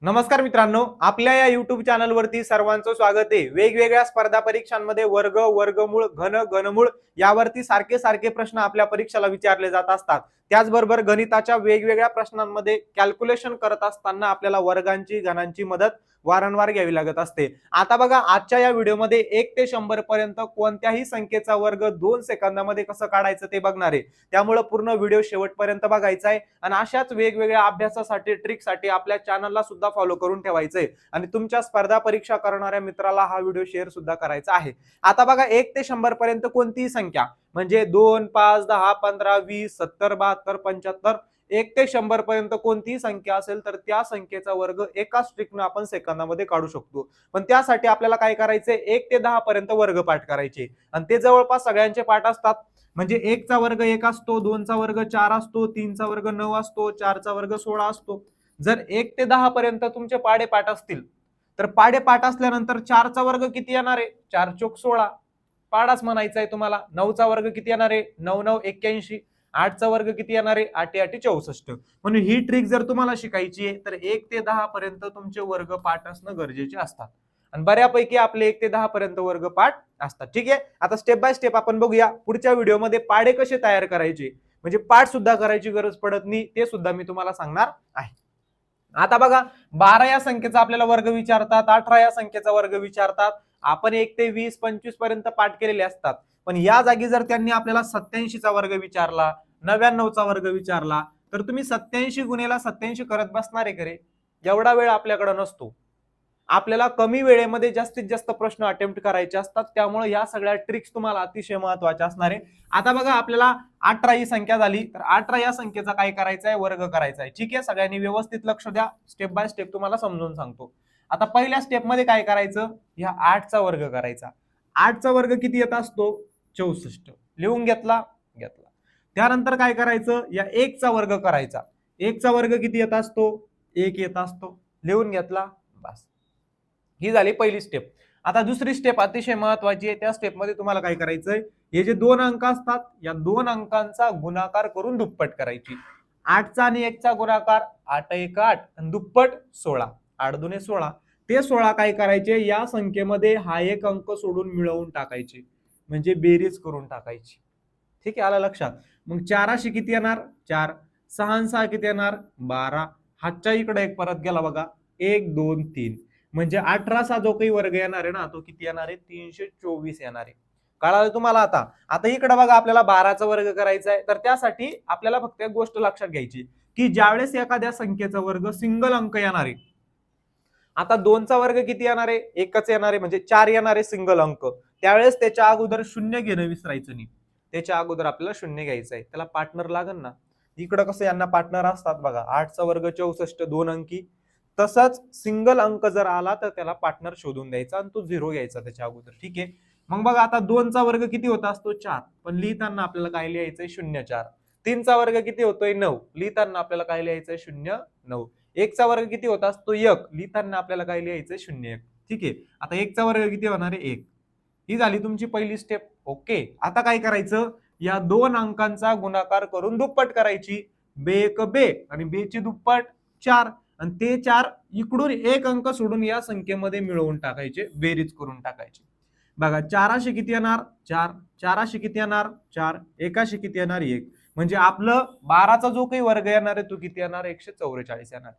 नमस्कार मित्रांनो, आपल्या या YouTube चॅनलवरती सर्वांचं स्वागत आहे। वेगवेगळ्या स्पर्धा परीक्षांमध्ये वर्ग, वर्गमूळ, घन, घनमूळ यावरती सारखे सारखे प्रश्न आपल्या परीक्षेला विचारले जात असतात। त्याचबरोबर गणिताच्या वेगवेगळ्या प्रश्नांमध्ये कॅल्क्युलेशन करत असताना आपल्याला वर्गांची, घनांची मदत वारंवार घ्यावी लागत असते। आता बघा, आजच्या या व्हिडिओमध्ये 1 ते 100 पर्यंत कोणत्याही संख्येचा वर्ग 2 सेकंदामध्ये कसं काढायचं ते बघणार आहे। त्यामुळे पूर्ण व्हिडिओ शेवटपर्यंत बघायचा आहे आणि अशाच वेगवेगळ्या अभ्यासासाठी, ट्रिकसाठी आपल्या चॅनलला सुद्धा फॉलो करून ठेवायचंय आणि तुमच्या स्पर्धा परीक्षा करणाऱ्या मित्राला हा व्हिडिओ शेअर सुद्धा करायचा आहे। आता बघा, 1 ते 100 पर्यंत कोणतीही संख्या म्हणजे 2, 5, 10, 15, 20, 70, 72, 75 1 ते 100 पर्यंत कोणतीही संख्या असेल तर त्या संख्येचा वर्ग एकाच ट्रिकने आपण सेकंदामध्ये काढू शकतो। पण त्यासाठी आपल्याला काय करायचंय, 1 ते 10 पर्यंत वर्ग पाठ करायचे आणि ते जवळपास सगळ्यांचे पाठ असतात। म्हणजे 1 चा वर्ग 1 असतो, 2 चा वर्ग 4 असतो, 3 चा वर्ग 9 असतो, 4 चा वर्ग 16 असतो। जर 1 ते 10 पर्यंत तुमचे पाढे पाठ असतील तर पाढे पाठ असल्यानंतर 4 चा वर्ग किती येणार आहे, 4 चोक 16 पाडाच म्हणायचा आहे तुम्हाला। 9 चा वर्ग किती येणार आहे, 9 9 81। 8 चा वर्ग किती येणार आहे, 8 8 64। म्हणून ही ट्रिक जर तुम्हाला शिकायची आहे तर 1 ते 10 पर्यंत तुमचे वर्ग पाठ असणं गरजेचे असतात आणि बऱ्यापैकी आपले 1 ते 10 पर्यंत वर्ग पाठ असतात। ठीक आहे, आता स्टेप बाय स्टेप आपण बघूया। पुढच्या व्हिडिओमध्ये पाढे कसे तयार करायचे, म्हणजे पाठ सुद्धा करायची गरज पडत नाही, ते सुद्धा मी तुम्हाला सांगणार आहे। आता बघा, 12 या संख्येचा आपल्याला वर्ग विचारतात, 18 या संख्येचा वर्ग विचारतात। आपण 1 ते 20, 25 पर्यंत पाठ केलेले असतात, पण या जागी जर त्यांनी आपल्याला 87 चा वर्ग विचारला, 99 चा वर्ग विचारला, तर तुम्ही 87 गुणिले 87 करत बसणार आहे करे? एवढा वेळ आपल्याकडे नसतो। आपल्याला कमी वेळेमध्ये जास्तीत जास्त प्रश्न अटेम्प्ट करायचे असतात, त्यामुळे या सगळ्या ट्रिक्स तुम्हाला अतिशय महत्त्वाच्या असणार आहे। आता बघा, आपल्याला 18 ही संख्या झाली तर 18 या संख्येचा काय करायचा आहे, वर्ग करायचा आहे। ठीक आहे, सगळ्यांनी व्यवस्थित लक्ष द्या, स्टेप बाय स्टेप तुम्हाला समजून सांगतो। आता पहिल्या स्टेप मध्ये काय करायचं, या 8 चा वर्ग करायचा। 8 चा वर्ग किती येत असतो, 64। लिहून घेतला घेतला। त्यानंतर काय करायचं, या 1 चा वर्ग करायचा। 1 चा वर्ग किती येत असतो, 1 येत असतो। लिहून घेतला, बस। ही झाली पहिली स्टेप। आता दुसरी स्टेप अतिशय महत्त्वाची आहे। त्या स्टेप मध्ये तुम्हाला काय करायचंय, हे जे दोन अंक असतात या दोन अंकांचा गुणाकार करून दुप्पट करायची। 8 चा आणि 1 चा गुणाकार 8 1 8 आणि दुप्पट 16, 8 दुने 16। ते 16 काय करायचे, या संख्येमध्ये हा एक अंक सोडून मिळवून टाकायचे, म्हणजे बेरीज करून टाकायची। ठीक आहे, आला लक्षात? मग 4 किती येणार, 4, 6 6 किती येणार, 12। हातच्या इकडे एक परत गेला बघा, 1 2 3, म्हणजे 18 चा जो काही वर्ग येणार आहे ना, तो किती येणार आहे, 324 येणार आहे। कळालं तुम्हाला? आता आता इकडे बघा, आपल्याला 12 चा वर्ग करायचा आहे, तर त्यासाठी आपल्याला फक्त एक गोष्ट लक्षात घ्यायची की ज्यावेळेस एखाद्या संख्येचा वर्ग सिंगल अंक येणार आहे, आता 2 चा वर्ग किती येणार आहे, एकच येणार आहे, म्हणजे 4 येणार आहे सिंगल अंक, त्यावेळेस त्याच्या अगोदर शून्य घेणं विसरायचं नाही। त्याच्या अगोदर आपल्याला शून्य घ्यायचं आहे, त्याला पार्टनर लागेल ना। इकडे कसं यांना पार्टनर असतात बघा, 8 चा वर्ग 64 दोन अंकी, तसंच सिंगल अंक जर आला तर त्याला पार्टनर शोधून द्यायचा आणि तो 0 घ्यायचा त्याच्या अगोदर। ठीक आहे, मग बघा, आता 2 चा वर्ग किती होता असतो, 4, पण लिहिताना आपल्याला काय लिहायचंय, 0 4। 3 चा वर्ग किती होतोय, 9, लिहिताना आपल्याला काय लिहायचंय, 0 9। 1 चा वर्ग किती होता असतो, 1, लिहिताना आपल्याला काय लिहायचंय, 0 1। ठीक आहे, आता 1 चा वर्ग किती होणार आहे, 1। ही झाली तुमची पहिली स्टेप। ओके, आता काय करायचं, या दोन अंकांचा गुणाकार करून दुप्पट करायची। बे एक बे आणि बे ची दुप्पट 4 आणि ते 4 इकडून एक अंक सोडून या संख्येमध्ये मिळवून टाकायचे, बेरीज करून टाकायची। बघा, 4 किती येणार, 4, 4 किती येणार, 4, 1 किती येणार, 1, म्हणजे आपलं 12 चा जो काही वर्ग येणार आहे तो किती येणार, 144 येणार।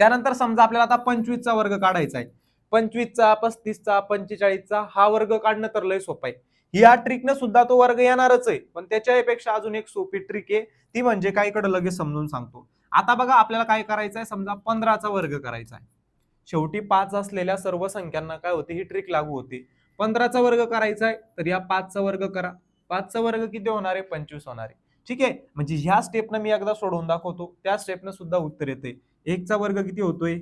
त्यानंतर समजा आपल्याला आता 25 चा वर्ग काढायचा आहे। 25 चा, 35 चा, 45 चा हा वर्ग काढणं तर लय सोपं आहे। या ट्रिकने सुद्धा तो वर्ग येणारच आहे, पण त्याच्यापेक्षा अजून एक सोपी ट्रिक आहे, ती म्हणजे काय, इकडे लगेच समजून सांगतो। आता बघा, आपल्याला काय करायचं आहे, समजा 15 चा वर्ग करायचा आहे। शेवटी 5 असलेल्या सर्व संख्यांना काय होते, ही ट्रिक लागू होते। 15 चा वर्ग करायचा आहे तर या 5 चा वर्ग करा। 5 चा वर्ग किती होणार आहे, 25 होणार आहे। ठीक आहे, म्हणजे ह्या स्टेपने मी एकदा सोडवून दाखवतो, त्या स्टेपने सुद्धा उत्तर येते। 1 चा वर्ग किती होतोय,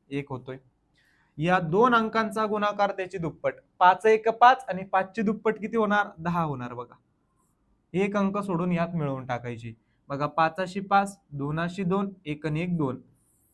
1 होतोय। या दोन अंकांचा गुणाकार त्याची दुप्पट, 5 1 5 आणि 5 ची दुप्पट किती होणार, 10 होणार। बघा, एक अंक सोडून यात मिळवून टाकायची। बघा, 5 5, 2 2, 1 आणि 1 2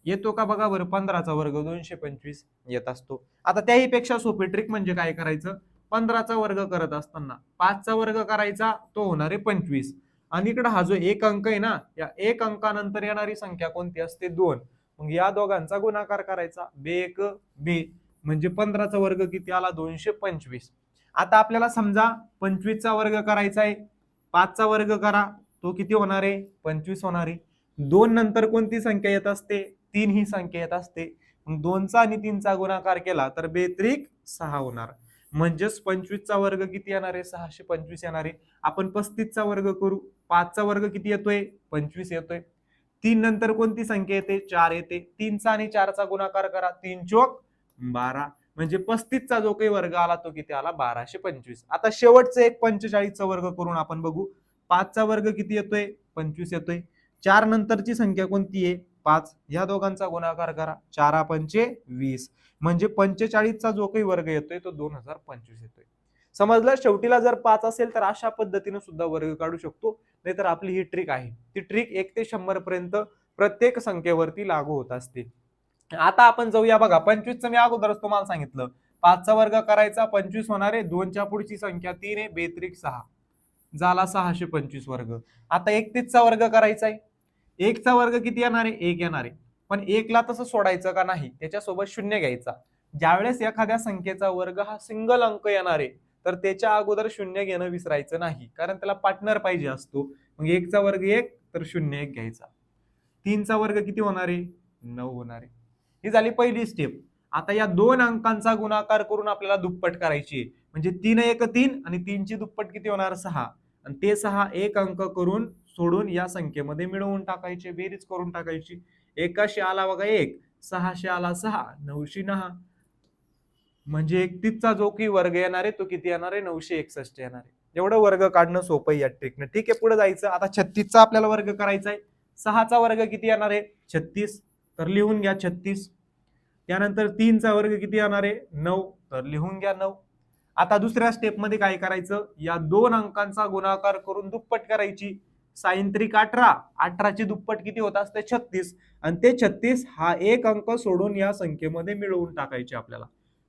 येतो का बघा बरं, 15 चा वर्ग 225 येत असतो। आता त्याही पेक्षा सोपी ट्रिक म्हणजे काय करायचं, 15 चा वर्ग करत असताना 5 चा वर्ग करायचा, तो होणार आहे 25, आणि इकडे हा जो एक अंक आहे ना, या एक अंकानंतर येणारी संख्या कोणती असते, 2, मग या दोघांचा गुणाकार करायचा, बे एक बे, म्हणजे 15चा वर्ग किती आला 225. आता आपल्याला समजा 25चा वर्ग करायचा आहे, 5चा वर्ग करा, तो किती होणार आहे 25 होणार आहे. 2 नंतर कोणती संख्या येत असते, 3 ही संख्या येत असते. मग 2चा आणि 3चा गुणाकार केला तर बेत्रिक 6 होणार. म्हणजेच 25चा वर्ग किती येणार आहे 625 येणार आहे. आपण 35चा वर्ग करू, 5चा वर्ग किती येतोय 25 येतोय. 3 नंतर कोणती संख्या येते 4 येते. 3चा आणि 4चा गुणाकार करा, 3 चोक 12, म्हणजे 35चा जो काही वर्ग आला तो किती आला 1225. आता शेवटचं एक 45चा वर्ग करून आपण बघू. 5चा वर्ग किती येतोय 25 येतोय. 4 नंतरची संख्या कोणती आहे 5, या दोघांचा गुणाकार करा, 4 पंचे 20, म्हणजे 45चा जो काही वर्ग येतोय तो 2025 येतोय. समजलं. शेवटीला जर 5 असेल तर अशा पद्धतीने सुद्धा वर्ग काढू शकतो. नाहीतर आपली ही ट्रिक आहे, ती ट्रिक 1 ते 100 पर्यंत प्रत्येक संख्येवरती लागू होत असते. आता आपण जाऊया बघा, 25चं मी अगोदरच तुम्हाला सांगितलं, 5चा वर्ग करायचा 25 होणार आहे, 2च्या पुढची संख्या 3 आहे, बेत्रिक 6 झाला 625 वर्ग. आता 31चा वर्ग करायचा आहे, 1चा वर्ग किती येणार आहे 1 येणार आहे. पण 1 ला तसं सोडायचं का नाही, त्याच्यासोबत शून्य घ्यायचा. ज्यावेळेस एखाद्या संख्येचा वर्ग हा सिंगल अंक येणार आहे तर त्याच्या अगोदर शून्य घेणं विसरायचं नाही, कारण त्याला पार्टनर पाहिजे असतो. मग 1चा वर्ग 1 तर 0 1 घ्यायचा. 3चा वर्ग किती होणार आहे 9 होणार आहे. ही झाली पहिली स्टेप. आता या 2 अंकांचा गुणाकार करून आपल्याला दुप्पट करायची आहे. म्हणजे 3 1 3 आणि 3ची दुप्पट किती होणार 6, आणि ते 6 एक अंक करून सोडून या संख्येमध्ये मिळवून टाकायचे, बेरीज करून टाकायची. 1शी आला बघा 1, 6शी आला 6, 9शी 9, म्हणजे 31चा जो काही वर्ग येणार आहे तो किती येणार आहे 961 येणार आहे. एवढं वर्ग काढणं सोपं आहे या ट्रिकने. ठीक आहे, पुढे जायचं. आता 36चा आपल्याला वर्ग करायचा आहे. 6चा वर्ग किती येणार आहे 36, तर लिहून घ्या 36. त्यानंतर 3चा वर्ग किती येणार आहे 9, तर लिहून घ्या 9. आता दुसऱ्या स्टेप मध्ये काय करायचं, या 2 अंकांचा गुणाकार करून दुप्पट करायची. सायंत्रिक 18, 18ची दुप्पट किती होत असते 36, आणि ते 36 हा एक अंक सोडून या संख्येमध्ये मिळवून टाकायचे आपल्याला.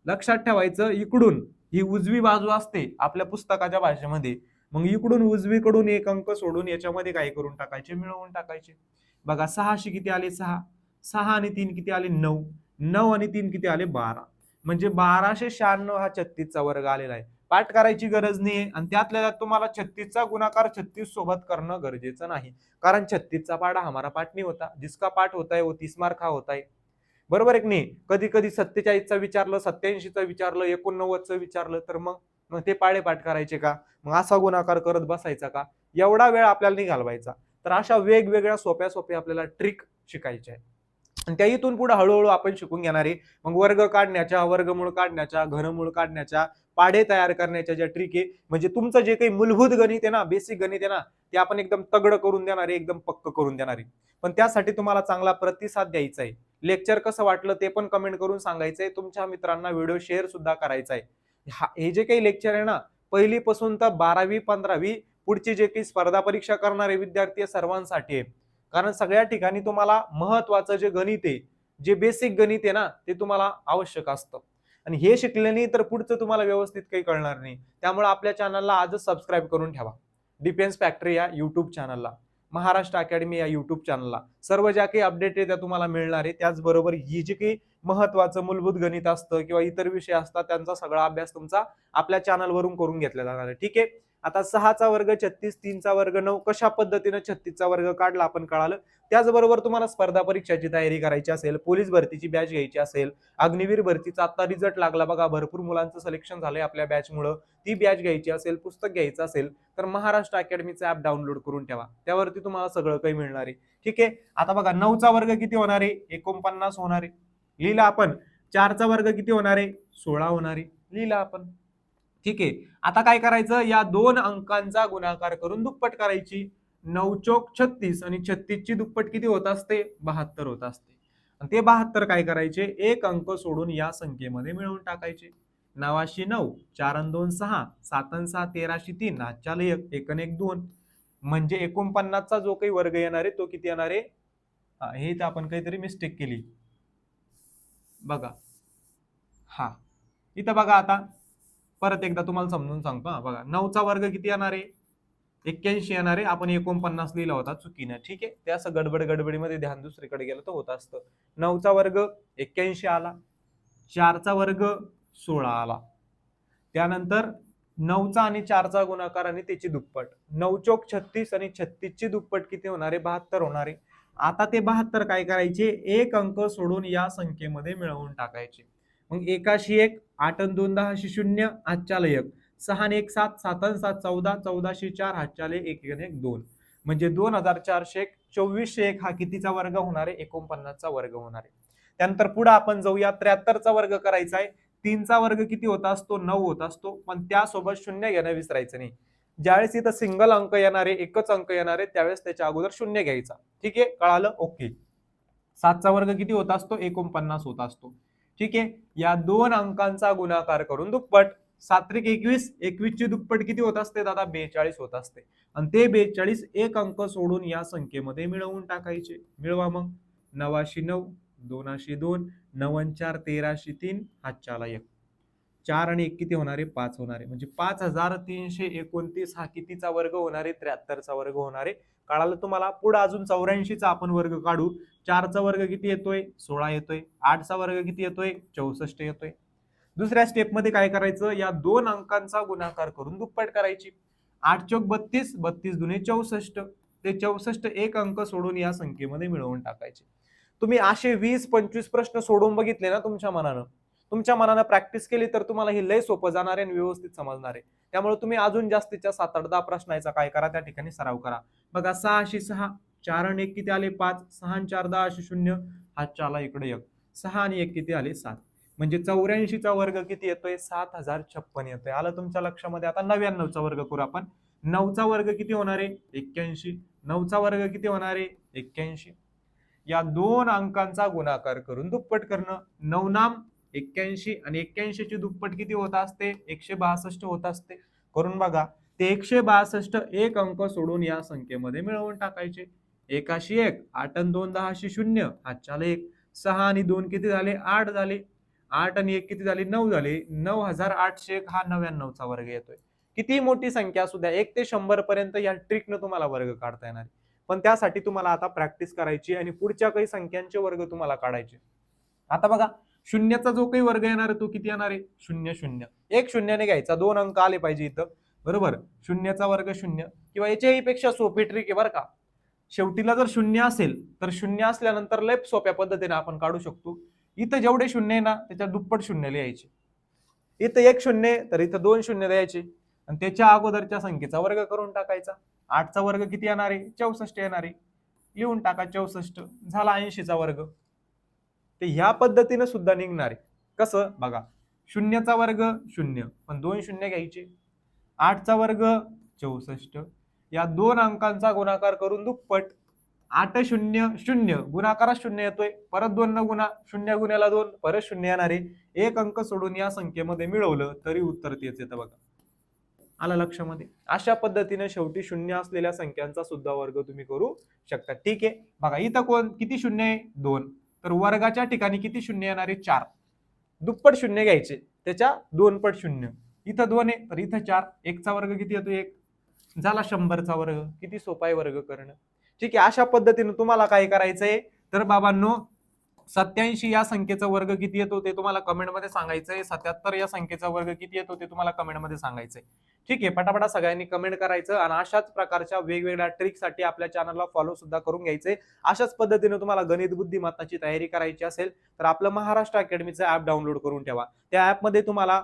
लक्षात ठेवायचं, इकडून ही उजवी बाजू असते आपल्या पुस्तकाच्या भाषेमध्ये, मग इकडून उजवीकडून एक अंक सोडून याच्यामध्ये काय करून टाकायचे मिळवून टाकायचे. बघा 6शी किती आले 6, 6 आणि 3 किती आले 9, 9 आणि 3 किती आले 12, म्हणजे 1296 हा 36चा वर्ग आलेला आहे. पाठ करायची गरज नाही, आणि त्यातल्या तुम्हाला 36चा गुणाकार 36 सोबत करणं गरजेचं नाही, कारण 36चा पाढा हमारा पाठ नाही होता, जिसका पाठ होता है वो 30 मार्क हा होता है. बरोबर आहे की नाही. कधी कधी 47चा विचारलं, 87चा विचारलं, 89चं विचारलं, तर मग मग ते पाढे पाठ करायचे का, मग असा गुणाकार करत बसायचा का, एवढा वेळ आपल्याला नाही घालवायचा. तर अशा वेगवेगळ्या सोप्या सोप्या आपल्याला ट्रिक शिकायच्या आहे, आणि त्या इथून पुढे हळूहळू आपण शिकून घेणार आहे. मग वर्ग काढण्याच्या, वर्गमूळ काढण्याच्या, घनमूळ काढण्याच्या, पाढे तयार करण्याच्या ज्या ट्रिक आहे, म्हणजे तुमचं जे काही मूलभूत गणित आहे ना, बेसिक गणित आहे ना, ते आपण एकदम तगड करून देणार आहे, एकदम पक्क करून देणार आहे. पण त्यासाठी तुम्हाला चांगला प्रतिसाद द्यायचा आहे. लेक्चर कसं वाटलं ते पण कमेंट करून सांगायचंय. तुमच्या मित्रांना व्हिडिओ शेअर सुद्धा करायचा आहे. हे जे काही लेक्चर आहे ना, पहिलीपासून तर 12वी 15वी पुढची जे काही स्पर्धा परीक्षा करणारे विद्यार्थी सर्वांसाठी आहे. कारण सगळ्या ठिकाणी तुम्हाला महत्वाचं जे गणित आहे, जे बेसिक गणित आहे ना, ते तुम्हाला आवश्यक असतं, आणि हे शिकले नाही तर पुढचं तुम्हाला व्यवस्थित काही कळणार नाही. त्यामुळे आपल्या चॅनलला आजच सबस्क्राईब करून ठेवा. डिफेन्स फॅक्टरी या युट्यूब चॅनलला, महाराष्ट्र अकॅडमी या युट्यूब चॅनलला सर्व ज्या काही अपडेट आहे त्या तुम्हाला मिळणार आहे. त्याचबरोबर ही जी काही महत्वाचं मूलभूत गणित असतं किंवा इतर विषय असतात त्यांचा सगळा अभ्यास तुमचा आपल्या चॅनलवरून करून घेतला जाणार आहे. ठीक आहे. आता 6चा वर्ग 36, 3चा वर्ग 9, कशा पद्धतीने 36चा वर्ग काढला आपण कळालं. त्याचबरोबर तुम्हाला स्पर्धा परीक्षाची तयारी करायची असेल, पोलीस भरतीची बॅच घ्यायची असेल, अग्निवीर भरतीचा आता रिझल्ट लागला बघा, भरपूर मुलांचं सिलेक्शन झालंय आपल्या बॅचमुळे, ती बॅच घ्यायची असेल, पुस्तक घ्यायचं असेल, तर महाराष्ट्र अकॅडमीचं ऍप डाउनलोड करून ठेवा. त्यावरती तुम्हाला सगळं काही मिळणार आहे. ठीक आहे. आता बघा 9चा वर्ग किती होणार आहे 49 होणार आहे, लिहिला आपण. 4चा वर्ग किती होणार आहे 16 होणार आहे, लिहिला आपण. ठीक आहे. आता काय करायचं, या 2 अंकांचा गुणाकार करून दुप्पट करायची. 9 चोक 36, आणि 36ची दुप्पट किती होत असते 72 होत असते, आणि ते 72 काय करायचे एक अंक सोडून या संख्येमध्ये मिळवून टाकायचे. 9शी 9, 4 आणि 2 6, 7 आणि 6 13शी 3, 1 1 आणि 1 2, म्हणजे 49चा जो काही वर्ग येणार आहे तो किती येणार आहे, हे तर आपण काहीतरी मिस्टेक केली बघा. हा, इथं बघा, आता परत एकदा तुम्हाला समजून सांगतो. बघा 9चा वर्ग किती येणार आहे 81 येणार आहे, आपण 49 लिहिला होता चुकीनं. ठीक आहे, ते असं गडबडीमध्ये ध्यान दुसरीकडे गेलं तर होत असतं. 9चा वर्ग 81 आला, 4चा वर्ग 16 आला, त्यानंतर 9चा आणि 4चा गुणाकार आणि त्याची दुप्पट, 9 चौक 36 आणि 36 ची दुप्पट किती होणार आहे? 72 होणार आहे. आता ते 72 काय करायचे? एक अंक सोडून या संख्येमध्ये मिळवून टाकायचे. मग 1 8 आणि 2 10 0, हातच्याला 1, 6 आणि 1 7, 7 आणि 7 14, 14 4, हातच्याला 1 आणि 1 2, म्हणजे 2401, 2401 हा कितीचा वर्ग होणार आहे? 49चा वर्ग होणार आहे. त्यानंतर पुढे आपण जाऊया, 73चा वर्ग करायचा आहे. 3चा वर्ग किती होत असतो? 9 होत असतो, पण त्यासोबत शून्य घेणं विसरायचं नाही. ज्यावेळेस इथं सिंगल अंक येणार आहे, एकच अंक येणार आहे, त्यावेळेस त्याच्या अगोदर शून्य घ्यायचा. ठीक आहे, कळालं? ओके. 7चा वर्ग किती होत असतो? 49 होत असतो. ठीक आहे, या दोन अंकांचा गुणाकार करून दुप्पट. 7 त्रिक 21, 21 ची दुप्पट किती होत असते दादा? 42 होत असते. आणि ते 42 एक अंक सोडून या संख्येमध्ये मिळवून टाकायचे. मिळवा मग. 9 2 2, 9 4 1303, हातच्याला 1, 4 आणि 1 किती होणार आहे? 5 होणार आहे. म्हणजे 5329 हा कितीचा वर्ग होणार आहे? 73चा वर्ग होणार आहे. कळालं तुम्हाला? पुढे अजून 84चा आपण वर्ग काढू. 4चा वर्ग किती येतोय? 16 येतोय. 8चा वर्ग किती येतोय? 64 येतोय. दुसऱ्या स्टेप मध्ये काय करायचं? या दोन अंकांचा गुणाकार करून दुप्पट करायची. 8 चौक 32, 32 दुने 64, ते 64 एक अंक सोडून या संख्येमध्ये मिळवून टाकायचे. तुम्ही असे 20-25 प्रश्न सोडून बघितले ना तुमच्या मनानं प्रॅक्टिस केली तर तुम्हाला हे लय सोपं जाणार आहे आणि व्यवस्थित समजणार आहे. त्यामुळे तुम्ही अजून जास्तीच्या 7-8-10 प्रश्नांचा काय करा? त्या ठिकाणी सराव करा. बघा, 6 6, 4 आणि 1 किती आले? 5, 6 आणि 4 10 0, हातच्याला इकडे 1, 6 आणि 1 किती आले? 7. म्हणजे 84चा वर्ग किती येतोय? 7056 येतोय. आलं तुमच्या लक्षामध्ये? आता 99चा वर्ग करू आपण. 9चा वर्ग किती होणार आहे? 81. 9चा वर्ग किती होणार आहे? 81. या दोन अंकांचा गुणाकार करून दुप्पट करणं. 9 नाम 81 आणि 81 ची दुप्पट किती होत असते? 162 होत असते. करून बघा. ते 162 एक अंक सोडून या संख्येमध्ये मिळवून टाकायचे. 1 1, 8 आणि 2 10 0, हातच्याला 1, 6 आणि 2 किती झाले? 8 झाले. 8 आणि 1 किती झाले? 9 झाले. 9801 हा 99चा वर्ग येतोय. किती मोठी संख्या असू द्या, 1 ते 100 पर्यंत या ट्रिकनं तुम्हाला वर्ग काढता येणार. पण त्यासाठी तुम्हाला आता प्रॅक्टिस करायची आणि पुढच्या काही संख्यांचे वर्ग तुम्हाला काढायचे. आता बघा, शून्याचा जो काही वर्ग येणार आहे तो किती येणार आहे? 0 0. एक शून्याने घ्यायचा, 2 अंक आले पाहिजे इथं. बरोबर? शून्याचा वर्ग 0, किंवा याच्याही पेक्षा सोपी ट्रिक आहे बरं का. शेवटीला जर 0 असेल तर 0 असल्यानंतर लय सोप्या पद्धतीने आपण काढू शकतो. इथं जेवढे शून्य आहे ना त्याच्या दुप्पट शून्य लिहायचे. इथं 1 शून्य तर इथं 2 शून्य द्यायचे आणि त्याच्या अगोदरच्या संख्येचा वर्ग करून टाकायचा. 8चा वर्ग किती येणार आहे? 64 येणार आहे. लिहून टाका 64. झाला 80चा वर्ग. ते ह्या पद्धतीने सुद्धा निघणार आहे. कसं? बघा, 0चा वर्ग 0, पण 2 शून्य घ्यायचे. 8चा वर्ग 64, या दोन अंकांचा गुणाकार करून दुप्पट. 8 0 0, गुणाकारात 0 येतोय, परत 2 न गुणा, 0 गुण्याला 2, परत 0 येणार आहे. एक अंक सोडून या संख्येमध्ये मिळवलं तरी उत्तर तेच येतं. बघा, आला लक्षामध्ये? अशा पद्धतीने शेवटी 0 असलेल्या संख्यांचा सुद्धा वर्ग तुम्ही करू शकता. ठीक आहे, बघा इथं किती शून्य आहे? 2. तर वर्गाच्या ठिकाणी किती शून्य येणार आहे? 4. दुप्पट शून्य घ्यायचे, त्याच्या 2 पट शून्य. इथं 2 आहे तर इथं 4. 1चा वर्ग किती येतो? 1. झाला 100चा वर्ग. किती सोपा आहे वर्ग करणं. ठीक आहे, अशा पद्धतीने तुम्हाला काय करायचंय तर बाबांनो, 87 या संख्येचा वर्ग किती येतो ते तुम्हाला कमेंटमध्ये सांगायचंय. 77 या संख्येचा वर्ग किती येतो ते तुम्हाला कमेंटमध्ये सांगायचंय. ठीक आहे, पटापटा सगळ्यांनी कमेंट करायचं आणि अशाच प्रकारच्या वेगवेगळ्या ट्रिकसाठी आपल्या चॅनलला फॉलो सुद्धा करून घ्यायचंय. अशाच पद्धतीने तुम्हाला गणित बुद्धिमत्ताची तयारी करायची असेल तर आपलं महाराष्ट्र अकॅडमीचं ऍप डाउनलोड करून ठेवा. त्या ऍपमध्ये तुम्हाला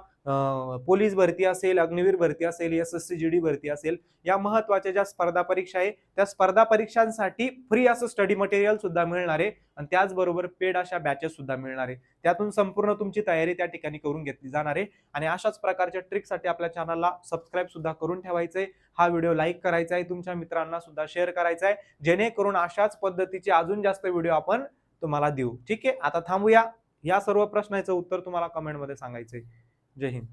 पोलीस भरती असेल, अग्निवीर भरती असेल, SSC GD भरती असेल, या महत्वाच्या ज्या स्पर्धा परीक्षा आहे त्या स्पर्धा परीक्षांसाठी फ्री असं स्टडी मटेरियल सुद्धा मिळणार आहे आणि त्याचबरोबर पेड अशा बॅचेस सुद्धा मिळणार आहे. त्यातून संपूर्ण तुमची तयारी त्या ठिकाणी करून घेतली जाणार आहे. आणि अशाच प्रकारच्या ट्रिकसाठी आपल्या चॅनलला सबस्क्राईब सुद्धा करून ठेवायचंय. हा व्हिडिओ लाईक करायचा आहे, तुमच्या मित्रांना सुद्धा शेअर करायचा आहे, जेणेकरून अशाच पद्धतीचे अजून जास्त व्हिडिओ आपण तुम्हाला देऊ. ठीक आहे, आता थांबूया. या सर्व प्रश्नांचं उत्तर तुम्हाला कमेंटमध्ये सांगायचंय. जय हिंद.